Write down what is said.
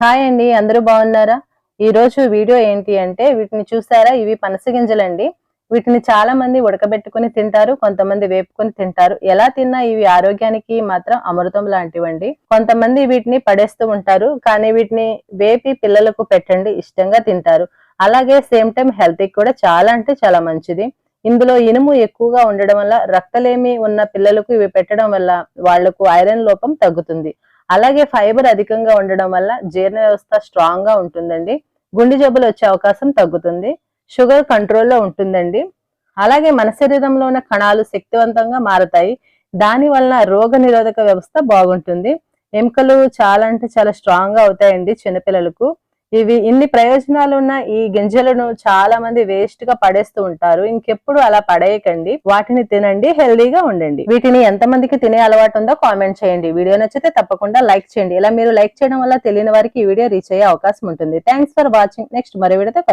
Hi అండి, అందరూ బాగున్నారా? ఈ రోజు వీడియో ఏంటి అంటే వీటిని చూసారా, ఇవి పనస గింజలండి. వీటిని చాలా మంది ఉడకబెట్టుకుని తింటారు, కొంతమంది వేపుకొని తింటారు. ఎలా తిన్నా ఇవి ఆరోగ్యానికి మాత్రం అమృతం లాంటివండి. కొంతమంది వీటిని పడేస్తూ ఉంటారు, కానీ వీటిని వేపి పిల్లలకు పెట్టండి, ఇష్టంగా తింటారు. అలాగే సేమ్ టైం హెల్త్ కి కూడా చాలా అంటే చాలా మంచిది. ఇందులో ఇనుము ఎక్కువగా ఉండడం వల్ల రక్తలేమి ఉన్న పిల్లలకు ఇవి పెట్టడం వల్ల వాళ్లకు ఐరన్ లోపం తగ్గుతుంది. అలాగే ఫైబర్ అధికంగా ఉండడం వల్ల జీర్ణ వ్యవస్థ స్ట్రాంగ్ గా ఉంటుందండి. గుండె జబ్బులు వచ్చే అవకాశం తగ్గుతుంది. షుగర్ కంట్రోల్లో ఉంటుందండి. అలాగే మన శరీరంలో ఉన్న కణాలు శక్తివంతంగా మారతాయి. దాని వలన రోగ నిరోధక వ్యవస్థ బాగుంటుంది. ఎముకలు చాలా అంటే చాలా స్ట్రాంగ్ గా అవుతాయండి చిన్నపిల్లలకు. ఇవి ఇన్ని ప్రయోజనాలు ఉన్న ఈ గింజలను చాలా మంది వేస్ట్ గా పడేస్తూ ఉంటారు. ఇంకెప్పుడు అలా పడేయకండి, వాటిని తినండి, హెల్దీగా ఉండండి. వీటిని ఎంతమందికి తినే అలవాటు ఉందో కామెంట్ చేయండి. వీడియో నచ్చితే తప్పకుండా లైక్ చేయండి. ఇలా మీరు లైక్ చేయడం వల్ల తెలియని వారికి ఈ వీడియో రీచ్ అయ్యే అవకాశం ఉంటుంది. Thanks for watching. నెక్స్ట్ మరో వీడియోతో